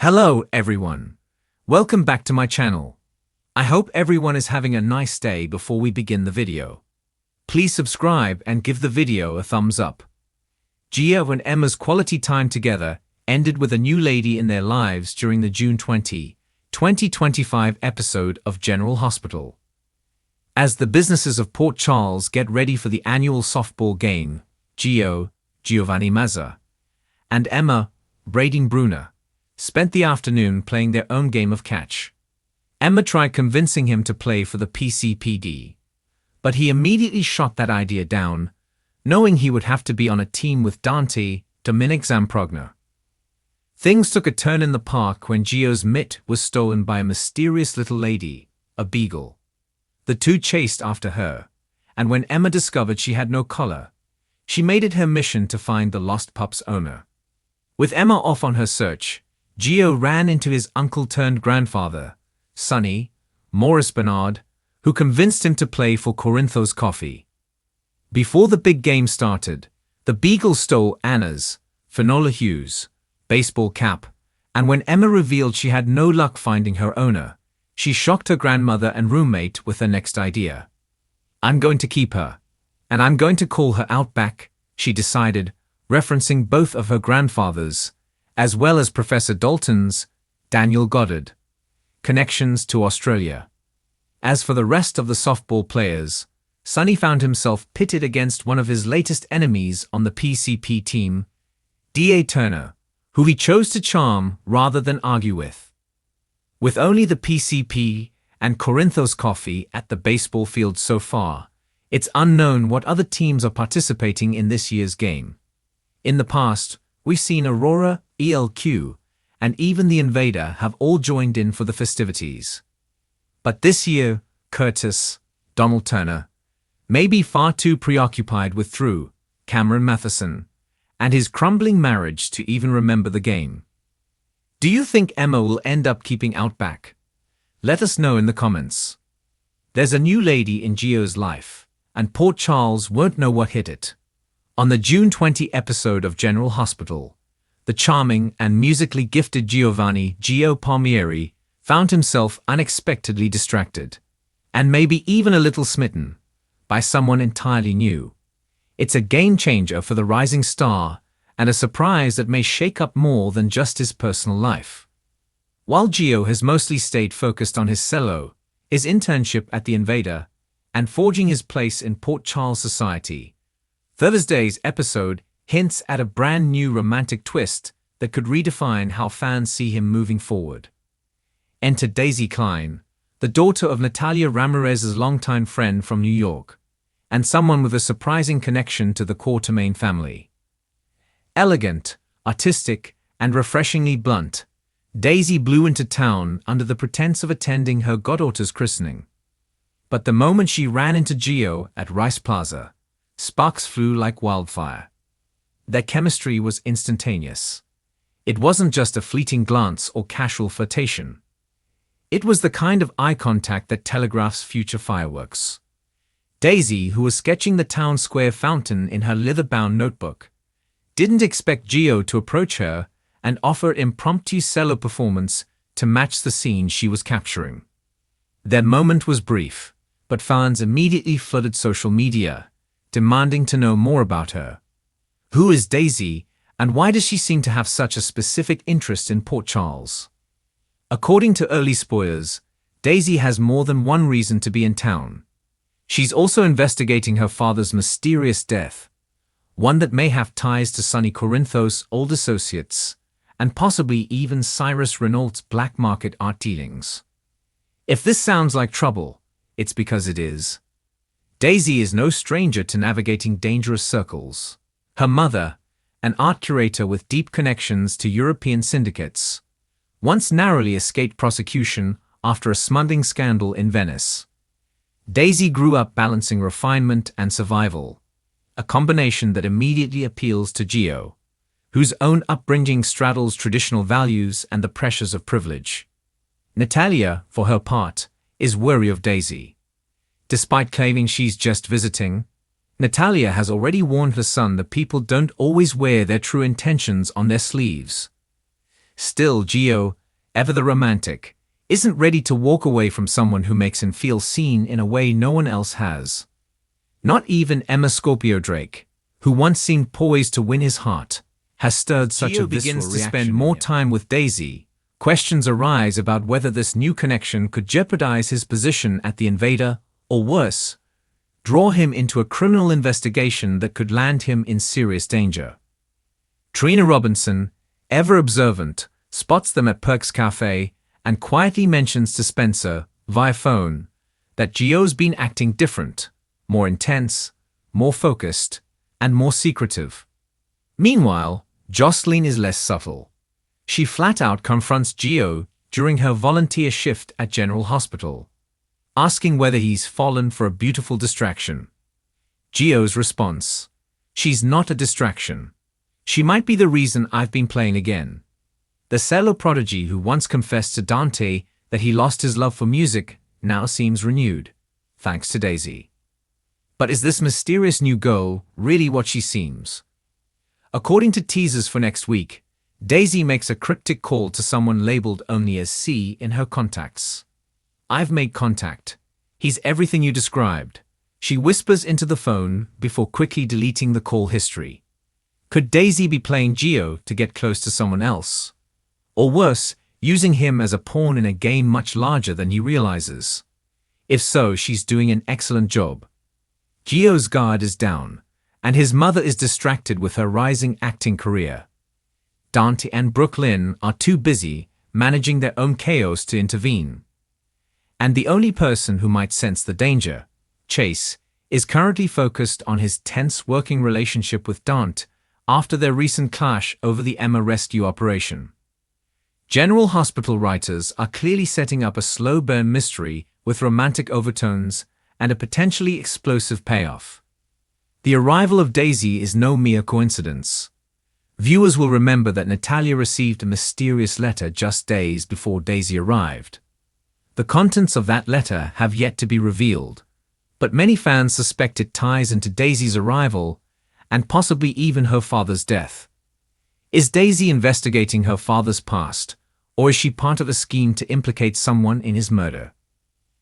Hello everyone. Welcome back to my channel. I hope everyone is having a nice day before we begin the video. Please subscribe and give the video a thumbs up. Gio and Emma's quality time together ended with a new lady in their lives during the June 20, 2025 episode of General Hospital. As the businesses of Port Charles get ready for the annual softball game, Gio, Giovanni Mazza, and Emma, Brading Brunner, spent the afternoon playing their own game of catch. Emma tried convincing him to play for the PCPD, but he immediately shot that idea down, knowing he would have to be on a team with Dante Dominic Zamprogna. Things took a turn in the park when Gio's mitt was stolen by a mysterious little lady, a beagle. The two chased after her, and when Emma discovered she had no collar, she made it her mission to find the lost pup's owner. With Emma off on her search, Gio ran into his uncle-turned-grandfather, Sonny, Maurice Bernard, who convinced him to play for Corinthos Coffee. Before the big game started, the beagle stole Anna's, Finola Hughes, baseball cap, and when Emma revealed she had no luck finding her owner, she shocked her grandmother and roommate with her next idea. "I'm going to keep her, and I'm going to call her Outback," she decided, referencing both of her grandfathers, as well as Professor Dalton's, Daniel Goddard, connections to Australia. As for the rest of the softball players, Sonny found himself pitted against one of his latest enemies on the PCP team, D.A. Turner, who he chose to charm rather than argue with. With only the PCP and Corinthos Coffee at the baseball field so far, it's unknown what other teams are participating in this year's game. In the past, we've seen Aurora, ELQ, and even the Invader have all joined in for the festivities. But this year, Curtis, Donald Turner, may be far too preoccupied with Cameron Matheson, and his crumbling marriage to even remember the game. Do you think Emma will end up keeping Outback? Let us know in the comments. There's a new lady in Gio's life, and Port Charles won't know what hit it. On the June 20 episode of General Hospital, the charming and musically gifted Giovanni Gio Palmieri found himself unexpectedly distracted, and maybe even a little smitten, by someone entirely new. It's a game-changer for the rising star, and a surprise that may shake up more than just his personal life. While Gio has mostly stayed focused on his cello, his internship at the Invader, and forging his place in Port Charles society, Thursday's episode hints at a brand new romantic twist that could redefine how fans see him moving forward. Enter Daisy Klein, the daughter of Natalia Ramirez's longtime friend from New York, and someone with a surprising connection to the Quartermain family. Elegant, artistic, and refreshingly blunt, Daisy blew into town under the pretense of attending her goddaughter's christening. But the moment she ran into Gio at Rice Plaza, sparks flew like wildfire. Their chemistry was instantaneous. It wasn't just a fleeting glance or casual flirtation. It was the kind of eye contact that telegraphs future fireworks. Daisy, who was sketching the town square fountain in her leather-bound notebook, didn't expect Gio to approach her and offer impromptu cello performance to match the scene she was capturing. Their moment was brief, but fans immediately flooded social media, demanding to know more about her. Who is Daisy, and why does she seem to have such a specific interest in Port Charles? According to early spoilers, Daisy has more than one reason to be in town. She's also investigating her father's mysterious death, one that may have ties to Sonny Corinthos' old associates, and possibly even Cyrus Renault's black market art dealings. If this sounds like trouble, it's because it is. Daisy is no stranger to navigating dangerous circles. Her mother, an art curator with deep connections to European syndicates, once narrowly escaped prosecution after a smuggling scandal in Venice. Daisy grew up balancing refinement and survival, a combination that immediately appeals to Gio, whose own upbringing straddles traditional values and the pressures of privilege. Natalia, for her part, is wary of Daisy. Despite claiming she's just visiting, Natalia has already warned her son that people don't always wear their true intentions on their sleeves. Still, Gio, ever the romantic, isn't ready to walk away from someone who makes him feel seen in a way no one else has. Not even Emma Scorpio Drake, who once seemed poised to win his heart, has stirred such a visceral reaction. Gio begins to spend more time with Daisy. Questions arise about whether this new connection could jeopardize his position at the Invader, or worse, draw him into a criminal investigation that could land him in serious danger. Trina Robinson, ever observant, spots them at Perk's cafe and quietly mentions to Spencer, via phone, that Gio's been acting different, more intense, more focused, and more secretive. Meanwhile, Jocelyn is less subtle. She flat out confronts Gio during her volunteer shift at General Hospital, asking whether he's fallen for a beautiful distraction. Gio's response: "She's not a distraction. She might be the reason I've been playing again." The cello prodigy who once confessed to Dante that he lost his love for music now seems renewed, thanks to Daisy. But is this mysterious new girl really what she seems? According to teasers for next week, Daisy makes a cryptic call to someone labeled only as C in her contacts. "I've made contact. He's everything you described," she whispers into the phone before quickly deleting the call history. Could Daisy be playing Gio to get close to someone else? Or worse, using him as a pawn in a game much larger than he realizes? If so, she's doing an excellent job. Gio's guard is down, and his mother is distracted with her rising acting career. Dante and Brooke Lynn are too busy managing their own chaos to intervene. And the only person who might sense the danger, Chase, is currently focused on his tense working relationship with Dante after their recent clash over the Emma rescue operation. General Hospital writers are clearly setting up a slow-burn mystery with romantic overtones and a potentially explosive payoff. The arrival of Daisy is no mere coincidence. Viewers will remember that Natalia received a mysterious letter just days before Daisy arrived. The contents of that letter have yet to be revealed, but many fans suspect it ties into Daisy's arrival and possibly even her father's death. Is Daisy investigating her father's past, or is she part of a scheme to implicate someone in his murder?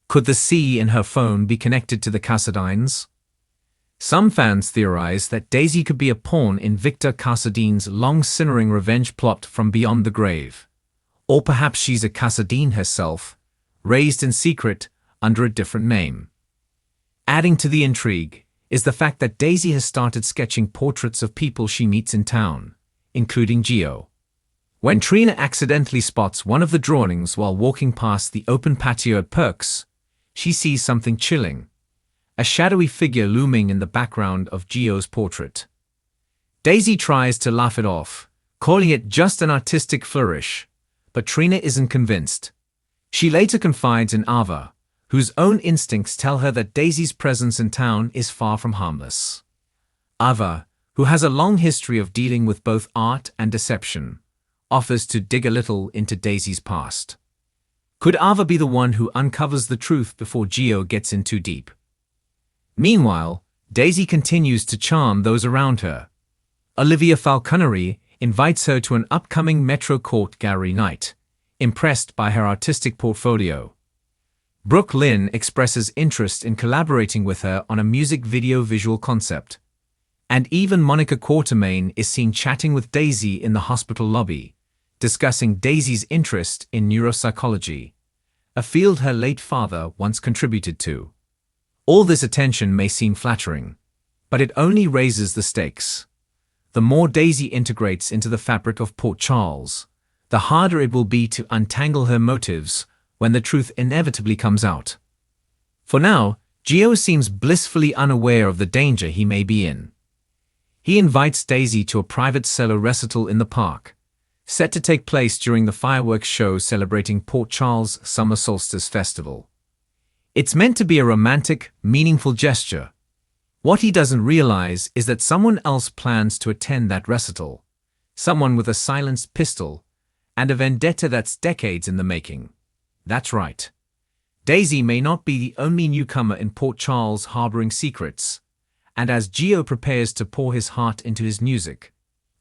Could the C in her phone be connected to the Cassadines? Some fans theorize that Daisy could be a pawn in Victor Cassadine's long-simmering revenge plot from beyond the grave. Or perhaps she's a Cassadine herself, raised in secret under a different name. Adding to the intrigue is the fact that Daisy has started sketching portraits of people she meets in town, including Gio. When Trina accidentally spots one of the drawings while walking past the open patio at Perk's, she sees something chilling: a shadowy figure looming in the background of Gio's portrait. Daisy tries to laugh it off, calling it just an artistic flourish, but Trina isn't convinced. She later confides in Ava, whose own instincts tell her that Daisy's presence in town is far from harmless. Ava, who has a long history of dealing with both art and deception, offers to dig a little into Daisy's past. Could Ava be the one who uncovers the truth before Gio gets in too deep? Meanwhile, Daisy continues to charm those around her. Olivia Falconeri invites her to an upcoming Metro Court Gallery night, impressed by her artistic portfolio. Brooke Lynn expresses interest in collaborating with her on a music video visual concept. And even Monica Quartermain is seen chatting with Daisy in the hospital lobby, discussing Daisy's interest in neuropsychology, a field her late father once contributed to. All this attention may seem flattering, but it only raises the stakes. The more Daisy integrates into the fabric of Port Charles, the harder it will be to untangle her motives when the truth inevitably comes out. For now, Gio seems blissfully unaware of the danger he may be in. He invites Daisy to a private cello recital in the park, set to take place during the fireworks show celebrating Port Charles' Summer Solstice Festival. It's meant to be a romantic, meaningful gesture. What he doesn't realize is that someone else plans to attend that recital, someone with a silenced pistol and a vendetta that's decades in the making. That's right. Daisy may not be the only newcomer in Port Charles harboring secrets, and as Gio prepares to pour his heart into his music,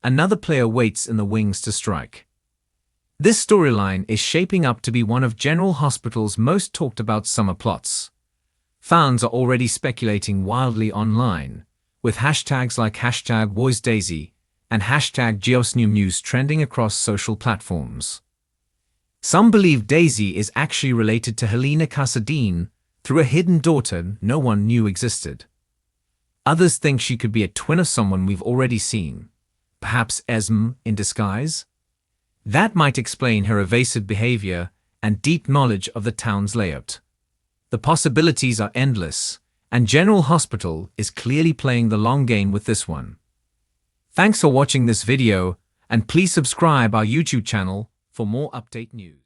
another player waits in the wings to strike. This storyline is shaping up to be one of General Hospital's most talked about summer plots. Fans are already speculating wildly online, with hashtags like #Where'sDaisy and #GeosNewNews trending across social platforms. Some believe Daisy is actually related to Helena Cassadine through a hidden daughter no one knew existed. Others think she could be a twin of someone we've already seen, perhaps Esme in disguise. That might explain her evasive behavior and deep knowledge of the town's layout. The possibilities are endless, and General Hospital is clearly playing the long game with this one. Thanks for watching this video, and please subscribe our YouTube channel for more update news.